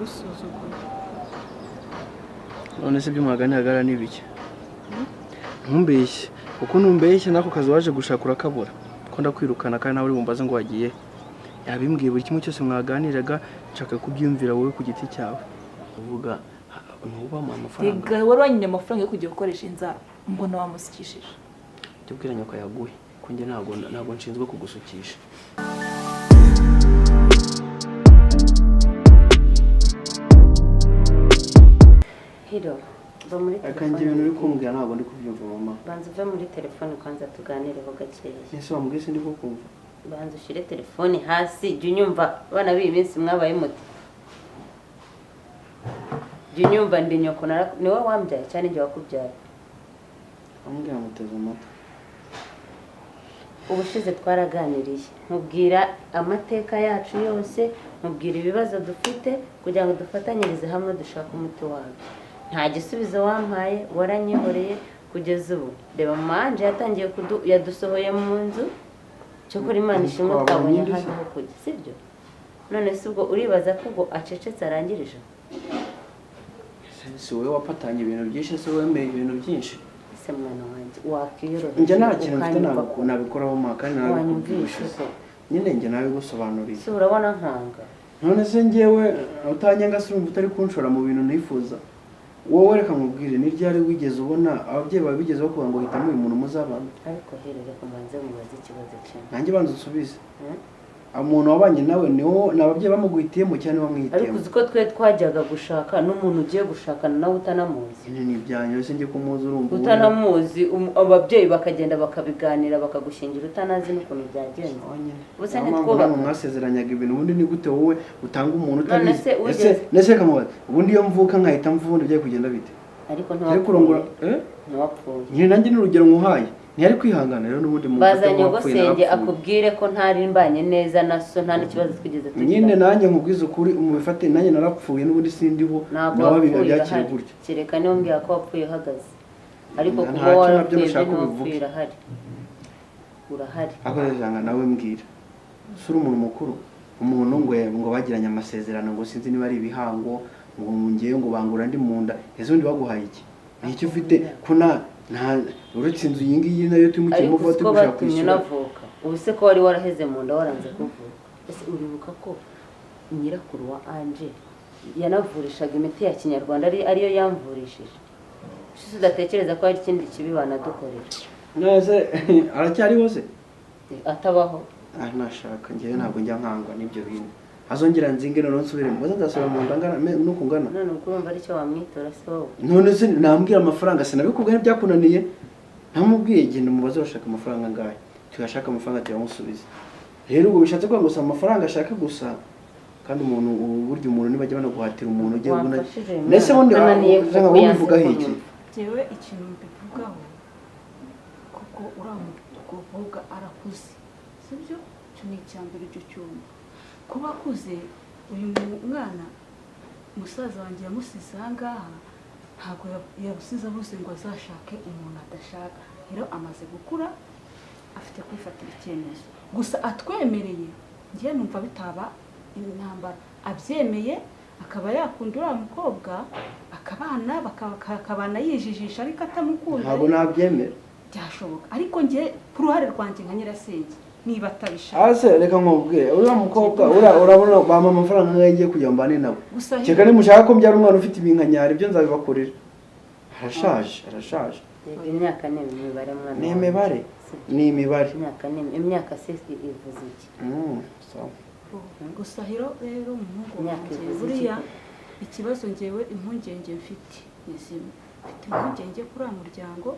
gusuzugura. None se ibyo mwaganiraga ni bike? Ntumbeshye kuko numbeshye nako kazi waje gushaka urakabura ko ndakwirukana kandi nawe uri bumbaze ngo wagiye. Yabimbwiye buri kimwe cyose mwaganiraga nshaka kubyumvira wowe ku giti cyawe. Uvuga ntuba mu amafaranga. Ega wari wanyine amafaranga yo kujya gukoresha inzara mbona wamusikishije. Cyo bwira nyoko yaguye ko nge ntago nshinzwe kugusukisha. Hiro ba muri akanjye ibintu uri kumbwira ntago ndi kubyumva mama. Banza uve muri telefone kwanza tuganireho gakeya. Ese wambwiye ndi kukumva. Banza ushire telefone hasi jya unyumva abana b'iyi minsi mwabaye muti. Jya unyumva ndi nyoko ni wowe wambyaye cyane njye wakubyaye. Ambwira muteze amata. Ubushize twaraganiriye nkubwira amateka yacu yose nkubwira ibibazo dufite kugira ngo dufatanyirize hamwe dushaka umuti wabyo. Nta gisubizo wampaye waranyihoreye kugeza ubu. Reba manje yatangiye yadusohoye mu nzu cyo kuri Imana ishimwe twabonye hano kujya sibyo. None se ubwo uribaza ko ubwo acecetse arangirije? Si wowe wapatanye ibintu byinshi se wemeye ibintu byinshi. Se mwana wanjye wakiyoroha. Njye nta kintu mfite nabikoraho makani nabikubwisha. Nyine njye nawe gusobanurira. Se urabona nkanga. None se njyewe utanyanga se urumva utari kunshora mu bintu nifuza. Wowe reka nkubwire ni ryari wigeze ubona ababyeyi babigeze bakubwira ngo hitamo uyu muntu muzabana. Ariko herere kumanze mubaze ikibazo cyane. Nanjye banza usubize. Umuntu wabanye nawe niwo nababyeyi bamuguhitiyemo cyane bamwihitiyemo. Ariko uziko twe twajyaga gushaka n'umuntu ugiye gushakana nawe utanamuzi. Ni ibyanyu se ngiye kumuzi urumva. Utanamuzi ababyeyi bakagenda bakabiganira bakagushingira utanazi n'ukuntu byagenze. Busa nitwoba mwasezeranyaga ibintu ubundi ni gute wowe utanga umuntu utabizi. Nese kamubaza ubundi iyo mvuka nkahita mvundi byaye kugenda bite. Ariko ntiwapfuye. Nyine nanjye n'urugero nkuhaye. Ntiyari kwihangana rero n'ubundi mu bazanye gosenge akubwire ko ntari mbanye neza naso nta n'ikibazo twigeze tugira. Nyine nanjye nkubwiza ukuri umubifate nanjye narapfuye n'ubundi sindiho nawe byakire gutyo. Kereka niyo mbwiye ko wapfuye uhagaze. Ariko kuba warapfuye n'upfira hari. Urahari. Akozanga nawe mbwira. Sura umuntu mukuru. Umuntu ngo bagiranye amasezerano ngo sinzi niba ari ibihango ngo ngiye ngo bangura ndi munda. Ese undi baguhaye iki? Nicyo ufite kuna nta uretse inzu yingiyi nayo tumukiye mu vote gushaka kwishyura. Ubu se ko wari waraheze mu nda waranze kuvuka. Ese uribuka ko nyirakuru wa Anje yanavurishaga imiti ya Kinyarwanda ariyo yamvurishije. Shise udatekereza ko hari ikindi kibi banadukorera. Nase aracyariho se? Atabaho. Nashaka ngiye ntabwo njya nkangwa n'ibyo bintu. Azongera nzinge none nsubire mu ndasaba mu ndangana nuko ngana. None ukurumva ari cyo wamwitora se wowe. None se nambwira amafaranga sinabikubwira byakunaniye. Ntamubwiye genda umubaze bashaka amafaranga ngaye. Tuyashaka amafaranga tuyamusubiza. Rero ubwo bishatse ko gusa amafaranga ashaka gusa kandi umuntu buryo umuntu nibajya banaguhatira umuntu ugiye guna. Nese wundi zanga ubivuga hiki. Jewe ikintu mbivugaho kuko uramuvuga arakuze. Sibyo cyo ni cyambere cyo cyumba. Kuba akuze uyu mwana musaza wanjye yamusize ahangaha ntabwo yabusize abuze ngo azashake umuntu adashaka. Rero amaze gukura afite kwifatira icyemezo gusa atwemereye ngiye numva bitaba intambara abyemeye akaba yakunda uriya mukobwa akabana yijijisha ariko atamukunda. Ntabwo nabyemera byashoboka ariko ngiye ku ruhare rwanjye nka nyirasenge niba atabishaka. Ase reka nkubwire uriya mukobwa urabona bama amafaranga ngiye kujya mbane nawe. Cyeka ni mushaka ko mbyara umwana ufite ibinkanyari byo nzabibakorera. Arashaje. Imyaka ni imibare mwana. Ni imibare. Ni imibare. Imyaka se ivuze iki? Sawa. Gusa rero umuhungu wanjye buriya ikibazo ngewe impungenge mfite nizima. Mfite impungenge kuri aya muryango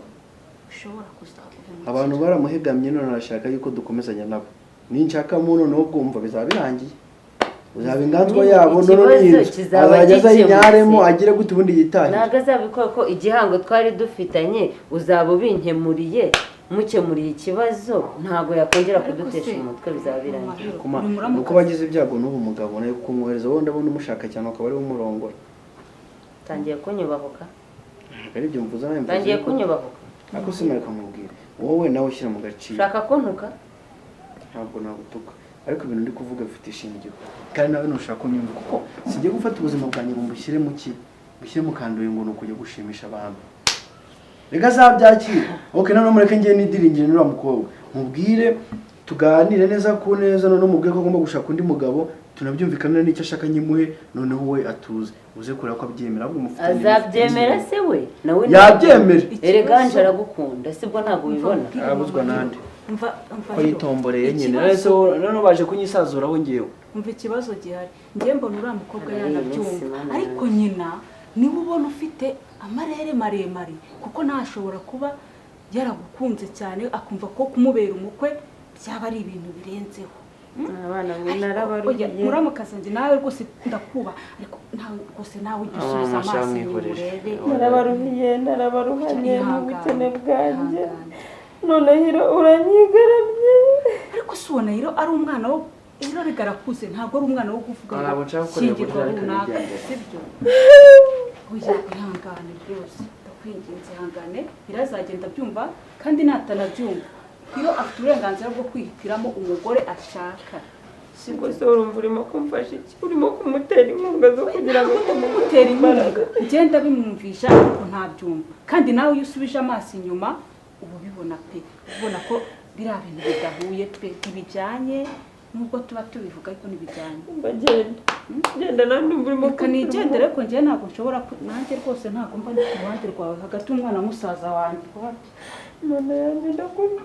ushobora kuzavuma. Abantu baramuhegamye none arashaka yuko dukomezanya nabo. Ninshaka muno no bwumva bizaba birangiye. Uzaba inganzwa yabo none azajya inyaremo agire gute ubundi yitaye. Naga zabikora ko igihango twari dufitanye uzaba ubinkemuriye mukemuriye ikibazo ntago yakongera kudutesha umutwe bizaba birangiye. Uko bagize ibyago n'ubu mugabo nayo kumwohereza wowe ndabona umushaka cyane akaba ari umurongora. Tangiye kunyubahuka. Ari byo mvuza nayo. Tangiye kunyubahuka. Ako simareka mubwira. Wowe nawe ushyira mu gaciro. Shaka kuntuka? Ntabwo nagutuka. Ariko ibintu ndi kuvuga bifite ishingiro. Kandi nawe nushaka kunyumva kuko sijye gufata ubuzima bwanjye ngo mbushyire mu ki bushyire mu kandoye ngo nukujya gushimisha abantu rega zabyakira okay none mureke ngiye nidiringire n'ura mukobwa mubwire tuganire neza ku neza none mubwire ko agomba gushaka undi mugabo tunabyumvikana n'icyo ashaka nyimuhe noneho we atuze uze kureba ko abyemera ahubwo mufitanye azabyemera se we nawe yabyemera erega aragukunda sibwo ntabwo ubibona arabuzwa nande mva ko yitomboreye nyine none baje kunyisazuraho ngewe umva ikibazo gihari ngiye mbona uriya mukobwa yanabyumva ariko nyina niwe ubona ufite amarere maremare kuko ntashobora kuba yaragukunze cyane akumva ko kumubera umukwe byaba ari ibintu birenzeho abana narabaruye muramukazanze nawe rwose ndakuba ariko nawe rwose nawe ugisubiza amaso y'urebe narabaruhanye mu bukene bwanjye none hiro uranyigaramye ariko si ubona hiro ari umwana wo hiro rigarakuze ntabwo ari umwana wo kuvuga ngo shingirwa runaka sibyo oya ihangane rwose ndakwinginze ihangane birazagenda byumva kandi natanabyumva hiro afite uburenganzira bwo kwihitiramo umugore ashaka sibwo se urumva urimo kumfasha iki urimo kumutera inkunga zo kugira ngo kumutera inkunga ngenda bimwumvisha ariko ntabyumva kandi nawe iyo usubije amaso inyuma ubu bibona pe ubona ko biriya bintu bidahuye pe ntibijyanye nubwo tuba tubivuga ariko ntibijyanye genda nanjye urimo kanigendere ko njye ntabwo nshobora nanjye rwose ntabwo mba ndi ku ruhande rwawe hagati y'umwana musaza wanjye none yanjye ndakumva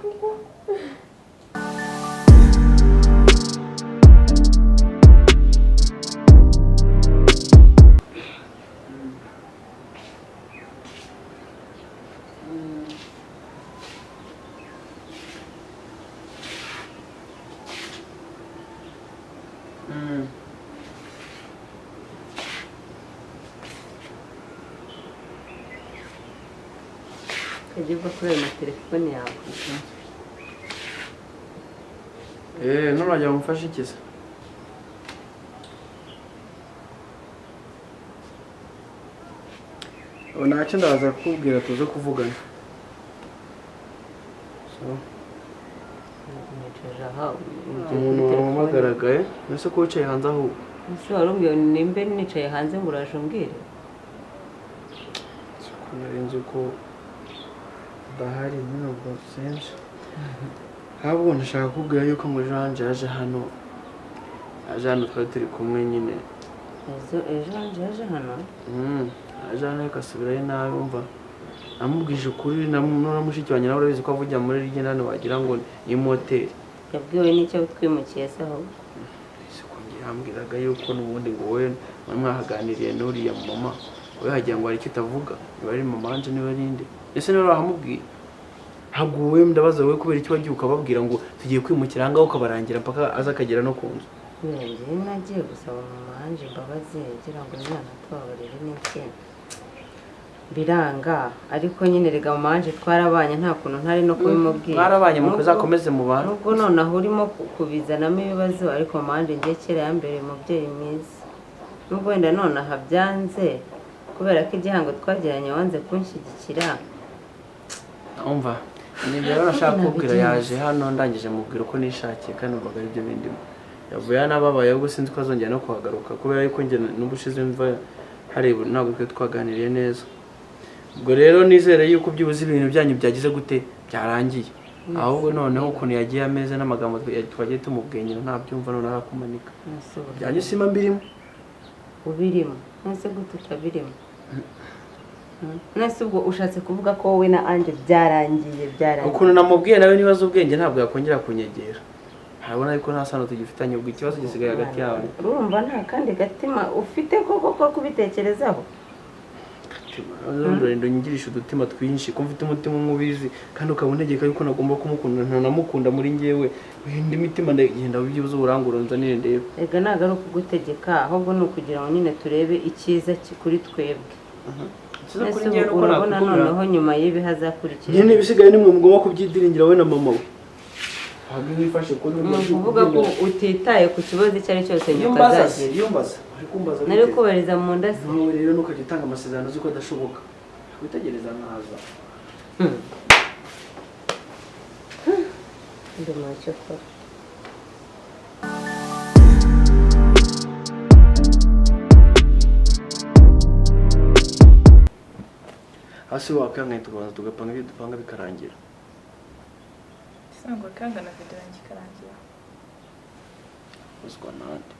Kajiba kuri na telefone yawe. none wajya mufasha ikiza ntacyo ndaza kukubwira tuze kuvugana umuntu wamuhamagaraga mbese ko wicaye hanze aho ese warubwiye nimbe nicaye hanze ngo uraje umbwire nari nzi ko udahari nyine ubwo sinzi ahubwo ndashaka kukubwira yuko mujanje yaje hano twari turi kumwe nyine ejo hanje yaje hano aje hano akasubirayo nabi umva namubwije ukuri na mushiki wanjye nawe urabizi ko avugira muri rigena hano wagira ngo ni moteri yabwiwe n'icyo twimukiye se aho siko ngiye hambwiraga yuko n'ubundi ngo wowe mwahaganiriye n'uriya mama we hagira ngo hari icyo utavuga niba ari mama wanje niba ari inde ese niba wahamubwiye ntabwo wowe ndabaza wowe kubera icyo wagiye ukababwira ngo tugiye kwimukira ahangaho ukabarangira mpaka aza akagera no ku nzu njyewe nagiye gusaba mama wanje imbabazi kugira ngo umwana tubabarire n'ikintu biranga ariko nyine rega mama wanje twarabanye nta kuntu ntari no kubimubwira mwarabanye mu kuzakomeze mu bantu nubwo nonaho urimo kubizanamo ibibazo ariko mama wanje ngiye kera yambereye umubyeyi mwiza nubwo wenda nonaha byanze kubera ko igihango twagiranye wanze kunshyigikira umva nibyo rero nashaka kubwira yaje hano ndangije mubwira uko nishakiye kandi umvaga aribyo bindimo yavuye anababaye ahubwo sinzi ko azongera no kuhagaruka kubera yuko njye n'ubushize mva hareba ntabwo twe twaganiriye neza ubwo rero nizere yuko byibuze ibintu byanyu byagize gute byarangiye ahubwo noneho ukuntu yagiye ameze n'amagambo twagiye tumubwenyera ntabyumva none arakumanika byanyu sima mbirimo ubirimo nase gute utabirimo nase ubwo ushatse kuvuga ko wowe na Ange byarangiye ukuntu namubwiye nawe nibaza ubwenge ntabwo yakongera kunyegera harabona yuko nta sano tugifitanye ubwo ikibazo gisigaye hagati yawe urumva nta kandi gatima ufite koko ko kubitekerezaho Ndorendo nyigirisha udutima twinshi ko mfite umutima umubizi kandi ukabonegeka yuko nagomba kumukunda ntanamukunda muri ngewe windi mitima ndagenda byibuze uburanguronza nire ndebe ega naga ari ukugutegeka ahubwo ni ukugira ngo nyine turebe icyiza kuri twebwe urabona noneho nyuma y'ibi hazakurikira nyine ibisigaye nimwe mugomba kubyidiringira we na mama we uvuga ko utitaye ku kibazo icyo ari cyose nyuma nari kubariza mu nda se nawe rero nukajya utanga amasezerano z'uko adashoboka witegereza nkaza ndumva icyo kora ese wakanga tukabanza tugapanga ibyo dupanga bikarangira. Sangwa kanga na video yanjye karangira. Uzwa nande.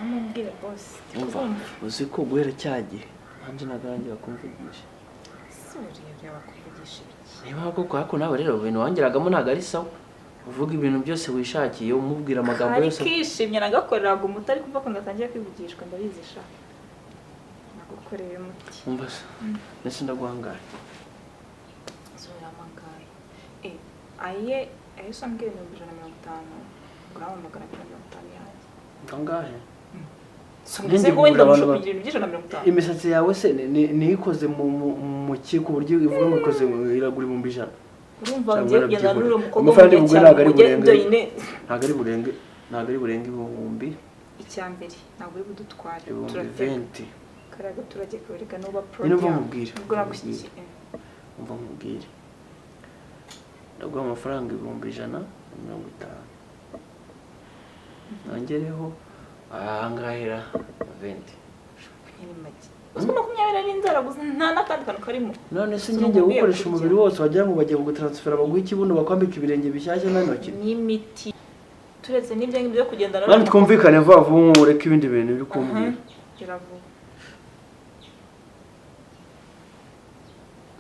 Amubwire boss. Umva uzi ko guhera cyagihe anje nagarangira kumvugisha. Suri yabakuvugisha iki? Niba koko hako nawe rero ibintu wangeragamo ntago ari sawa. Uvuga ibintu byose wishakiye umubwira amagambo yose. Kishimye nagakoreraga umutari kuva ko ngatangiye kwivugishwa ndabizisha. Nagukoreye umuti. Umva se. Nese ndaguhangaye. Zora mangaye. Aye sambwiye 150. Ngurama magana 150 yanjye. Kangahe? Nse ko wenda mushopigira ibintu by'ijana 150. Imisatsi yawe se ni ikoze mu ku buryo ivuga ngo ikoze iragura 100. Urumva ngiye kugenda n'uro mukobwa amafaranga ubwo ntago ari burenge. Ntago ari burenge ibihumbi. Icyambere ntabwo uri budutware. Turateka. Karaga turajye kwereka no ba Ino mubwire. Ubwo nagushyigikiye. Umva mubwire. Ndaguha amafaranga 150. Nangereho ahangahera 20. Ni make. Usko 20 ari inzara gusa nta nakandi kantu karimo. None se ngiye gukoresha umubiri wose wagira ngo bagiye kugutransfera baguha ikibuno bakwambika ibirenge bishyashya n'intoki. Ni imiti. Turetse n'ibyo ngibyo kugendana. Nani twumvikane vuba vuba ureke ibindi bintu biri kumbwira. Kiravu.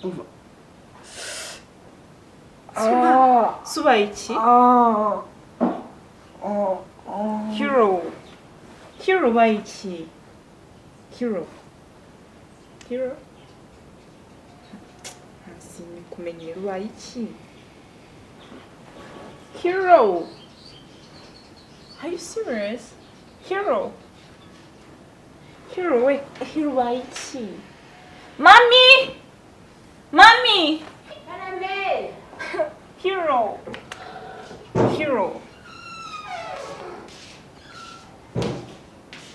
Umva. Suba iki? Hero. Hero ba iki? Hero. Hero. Sini kumenyera ba iki? Hero. Are you serious? Hero. Hero, wait. Hero ba iki? Mommy! Mommy! Hero. Hero.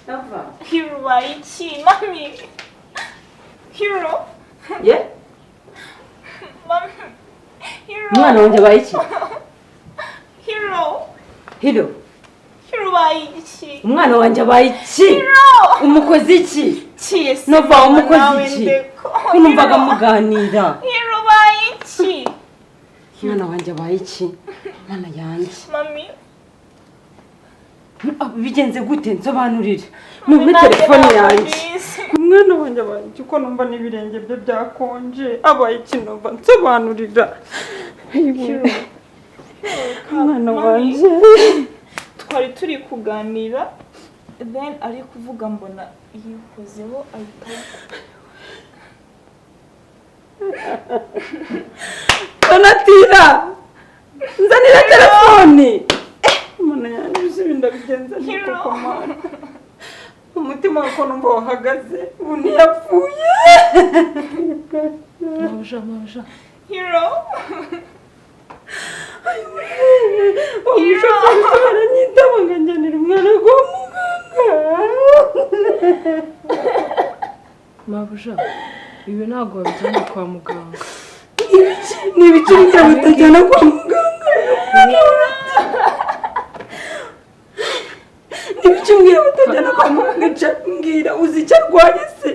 Ava. Hero wa iki? Mommy. Hero. Yeah? Mommy. Hero. Mwana wanje wa iki? Hero. Hiro. Hero wa iki? Umwana wanje wa iki? Hero. Umukozi iki? Cheese. Nova umukozi iki? Kunumvaga muganira. Hero wa iki? Mwana wanje wa iki? Mwana yanjye. Mommy. Bigenze gute nsobanurire. Mu telefone yanjye. Mwana wanje wa iki ko numva n'ibirenge bye byakonje. Abaye kinova nsobanurira. Hero. Mwana wanje. Twari turi kuganira then ari kuvuga mbona yikozeho ahita Donatira. Nzanira telefone. Mwana yanjye bisibinda bigenza niko mwana. Umutima wako numva wahagaze ubu yapfuye. Mabuja. Hero. Umushoferi baranyitaba nganjanira umwana kwa muganga. Mabuja, ibi ntabwo babijyana kwa muganga. Ni ibiki bitajyana kwa muganga? Ni ibiki mbwira batajyana kwa muganga? Mbwira uzi icyo arwaye se?